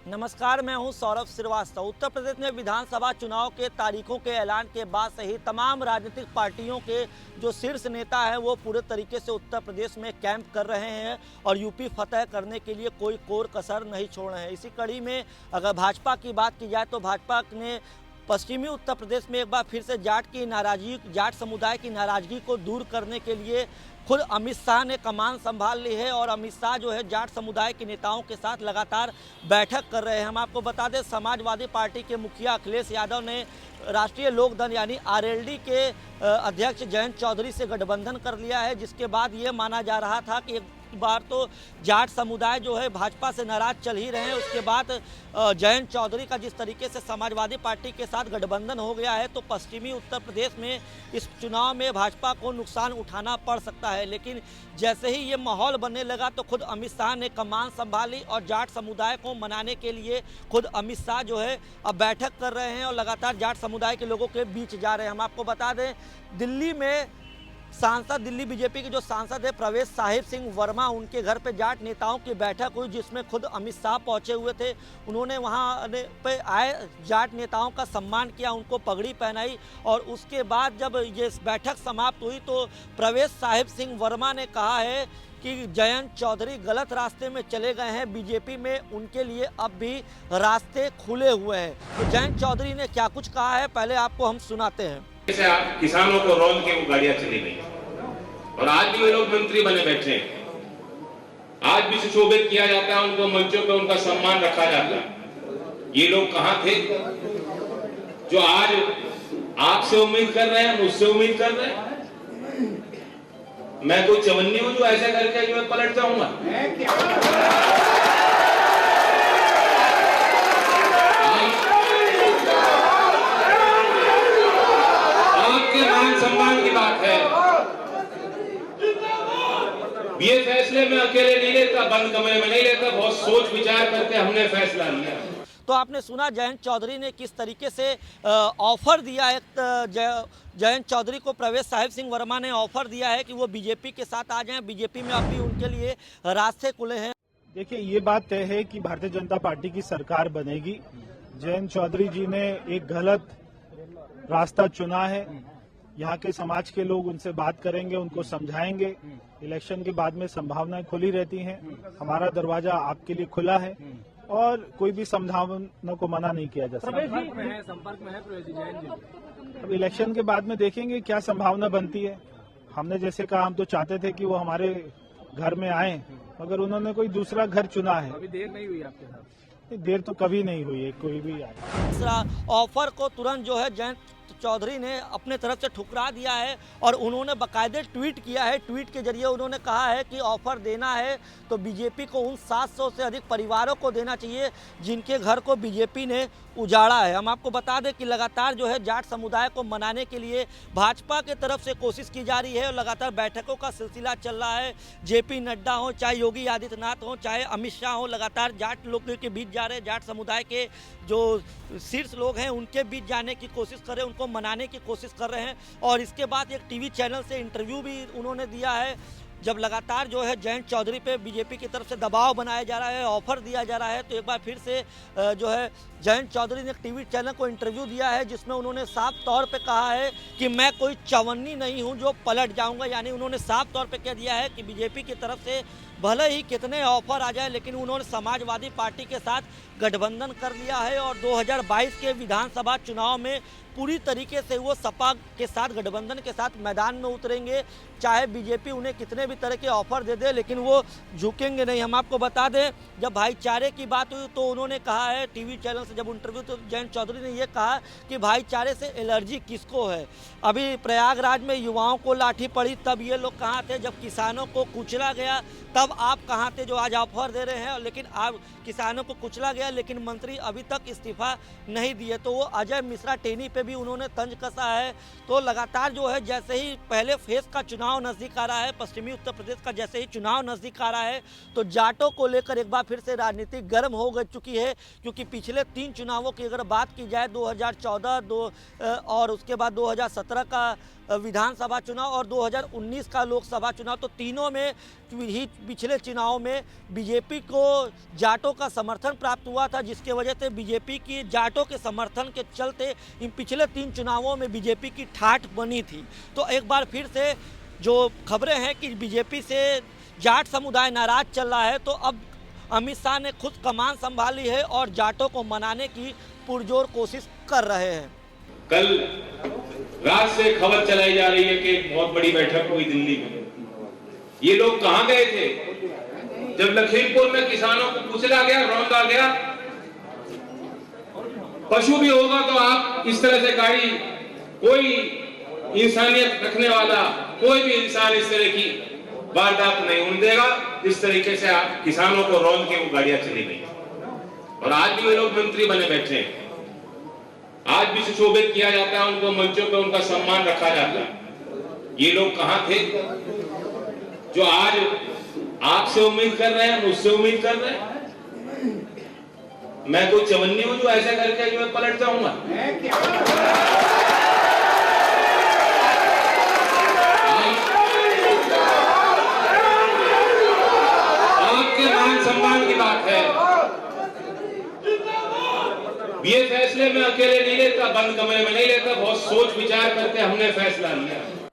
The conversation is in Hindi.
नमस्कार, मैं हूं सौरभ श्रीवास्तव। उत्तर प्रदेश में विधानसभा चुनाव के तारीखों के ऐलान के बाद से ही तमाम राजनीतिक पार्टियों के जो शीर्ष नेता हैं वो पूरे तरीके से उत्तर प्रदेश में कैंप कर रहे हैं और यूपी फतह करने के लिए कोई कोर कसर नहीं छोड़ रहे हैं। इसी कड़ी में अगर भाजपा की बात की जाए तो भाजपा ने पश्चिमी उत्तर प्रदेश में एक बार फिर से जाट समुदाय की नाराजगी को दूर करने के लिए खुद अमित शाह ने कमान संभाल ली है और अमित शाह जो है जाट समुदाय के नेताओं के साथ लगातार बैठक कर रहे हैं। हम आपको बता दें, समाजवादी पार्टी के मुखिया अखिलेश यादव ने राष्ट्रीय लोकदल यानी आरएलडी के अध्यक्ष जयंत चौधरी से गठबंधन कर लिया है, जिसके बाद ये माना जा रहा था कि एक बार तो जाट समुदाय जो है भाजपा से नाराज चल ही रहे हैं। उसके बाद जयंत चौधरी का जिस तरीके से समाजवादी पार्टी के साथ गठबंधन हो गया है तो पश्चिमी उत्तर प्रदेश में इस चुनाव में भाजपा को नुकसान उठाना पड़ सकता है। लेकिन जैसे ही ये माहौल बनने लगा तो खुद अमित शाह ने कमान संभाली और जाट समुदाय को मनाने के लिए खुद अमित शाह जो है अब बैठक कर रहे हैं और लगातार जाट समुदाय के लोगों के बीच जा रहे हैं। हम आपको बता दें, दिल्ली में दिल्ली बीजेपी के जो सांसद है प्रवेश साहिब सिंह वर्मा, उनके घर पे जाट नेताओं की बैठक हुई जिसमें खुद अमित शाह पहुंचे हुए थे। उन्होंने वहां पे आए जाट नेताओं का सम्मान किया, उनको पगड़ी पहनाई और उसके बाद जब ये बैठक समाप्त हुई तो प्रवेश साहिब सिंह वर्मा ने कहा है कि जयंत चौधरी गलत रास्ते में चले गए हैं, बीजेपी में उनके लिए अब भी रास्ते खुले हुए हैं। तो जयंत चौधरी ने क्या कुछ कहा है, पहले आपको हम सुनाते हैं। जैसे आप किसानों को रौंद के वो गाड़ियां चली गई और आज भी वे लोग मंत्री बने बैठे हैं। आज भी सुशोभित किया जाता है, उनको मंचों पे उनका सम्मान रखा जाता है। ये लोग कहां थे जो आज आपसे उम्मीद कर रहे हैं, मुझसे उम्मीद कर रहे हैं? मैं कोई चवन्नी हूं जो ऐसा करके जो मैं पलट जाऊंगा? आपके मान सम्मान की बात है। ये फैसले में अकेले नहीं लेता, बंद कमरे में नहीं लेता, बहुत सोच विचार करके हमने फैसला लिया। तो आपने सुना जयंत चौधरी ने किस तरीके से ऑफर दिया है। जयंत चौधरी को प्रवेश साहिब सिंह वर्मा ने ऑफर दिया है कि वो बीजेपी के साथ आ जाएं, बीजेपी में अब भी उनके लिए रास्ते खुले हैं। देखिए, ये बात तय है कि भारतीय जनता पार्टी की सरकार बनेगी। जयंत चौधरी जी ने एक गलत रास्ता चुना है। यहाँ के समाज के लोग उनसे बात करेंगे, उनको समझाएंगे। इलेक्शन के बाद में संभावनाएं खुली रहती हैं। हमारा दरवाजा आपके लिए खुला है और कोई भी संभावना को मना नहीं किया जा सकता। संपर्क में है प्रवेश जी। अब इलेक्शन के बाद में देखेंगे क्या संभावना बनती है। हमने जैसे कहा, हम तो चाहते थे कि वो हमारे घर में आए, मगर उन्होंने कोई दूसरा घर चुना है। अभी देर नहीं हुई आपके साथ? देर तो कभी नहीं हुई है, कोई भी आए। ऑफर को तुरंत जो है जयंत चौधरी ने अपने तरफ से ठुकरा दिया है और उन्होंने बाकायदे ट्वीट किया है। ट्वीट के जरिए उन्होंने कहा है कि ऑफर देना है तो बीजेपी को उन 700 से अधिक परिवारों को देना चाहिए जिनके घर को बीजेपी ने उजाड़ा है। हम आपको बता दें कि लगातार जो है जाट समुदाय को मनाने के लिए भाजपा के तरफ से कोशिश की जा रही है और लगातार बैठकों का सिलसिला चल रहा है। जेपी नड्डा हो, चाहे योगी आदित्यनाथ हो, चाहे अमित शाह हो, लगातार जाट लोगों के बीच जा रहे हैं। जाट समुदाय के जो शीर्ष लोग हैं उनके बीच जाने की कोशिश कर रहे हैं, उनको मनाने की कोशिश कर रहे हैं। और इसके बाद एक टीवी चैनल से इंटरव्यू भी उन्होंने दिया है, जब लगातार जो है जयंत चौधरी पे बीजेपी की तरफ से दबाव बनाया जा रहा है, ऑफर दिया जा रहा है। तो एक बार फिर से जो है जयंत चौधरी ने एक टीवी चैनल को इंटरव्यू दिया है जिसमें उन्होंने साफ तौर पे कहा है कि मैं कोई चवन्नी नहीं हूं जो पलट जाऊंगा। यानी उन्होंने साफ तौर पे कह दिया है कि बीजेपी की तरफ से भले ही कितने ऑफर आ जाए लेकिन उन्होंने समाजवादी पार्टी के साथ गठबंधन कर लिया है और 2022 के विधानसभा चुनाव में पूरी तरीके से वो सपा के साथ गठबंधन के साथ मैदान में उतरेंगे। चाहे बीजेपी उन्हें कितने भी तरह के ऑफर दे दे लेकिन वो झुकेंगे नहीं। हम आपको बता दें, जब भाईचारे की बात हुई तो उन्होंने कहा है टीवी चैनल से जब इंटरव्यू, तो जयंत चौधरी ने ये कहा कि भाईचारे से एलर्जी किसको है। अभी प्रयागराज में युवाओं को लाठी पड़ी तब ये लोग कहाँ थे, जब किसानों को कुचला गया तब आप कहाँ थे जो आज ऑफर दे रहे हैं। लेकिन आप किसानों को कुचला गया लेकिन मंत्री अभी तक इस्तीफा नहीं दिए। तो वो अजय मिश्रा टेनी पे भी उन्होंने तंज कसा है। तो लगातार जो है जैसे ही पहले फेज का चुनाव नज़दीक आ रहा है, पश्चिमी उत्तर प्रदेश का जैसे ही चुनाव नज़दीक आ रहा है तो जाटों को लेकर एक बार फिर से राजनीति गर्म हो चुकी है। क्योंकि पिछले 3 चुनावों की अगर बात की जाए 2014 और उसके बाद 2017 का विधानसभा चुनाव और 2019 का लोकसभा चुनाव, तो तीनों में ही पिछले चुनाव में बीजेपी को जाटों का समर्थन प्राप्त हुआ था, जिसके वजह से बीजेपी की जाटों के समर्थन के चलते इन पिछले 3 चुनावों में बीजेपी की ठाठ बनी थी। तो एक बार फिर से जो खबरें हैं कि बीजेपी से जाट समुदाय नाराज चल रहा है, तो अब अमित शाह ने खुद कमान संभाली है और जाटों को मनाने की पुरजोर कोशिश कर रहे हैं। कल रात से खबर चलाई जा रही है कि एक बहुत बड़ी बैठक हुई दिल्ली में। ये लोग कहां गए थे? जब लखीमपुर में किसानों को कुचला गया, रौंदा गया, पशु भी होगा तो आप इस तरह से गाड़ी, कोई इंसानियत रखने वाला कोई भी इंसान इस तरह की वारदात नहीं होने देगा। इस तरीके से आप किसानों को रौंद के वो गाड़ियां चली गई और आज भी वे लोग मंत्री बने बैठे हैं। आज भी सुशोभित किया जाता है, उनको मंचों पे उनका सम्मान रखा जाता है। ये लोग कहां थे जो आज आपसे उम्मीद कर रहे हैं, मुझसे उम्मीद कर रहे हैं? मैं कोई चवन्नी हूं जो ऐसा करके जो मैं पलट जाऊंगा? आपके मान सम्मान की बात है। ये फैसले मैं अकेले नहीं लेता, बंद कमरे में नहीं लेता, बहुत सोच विचार करके हमने फैसला लिया।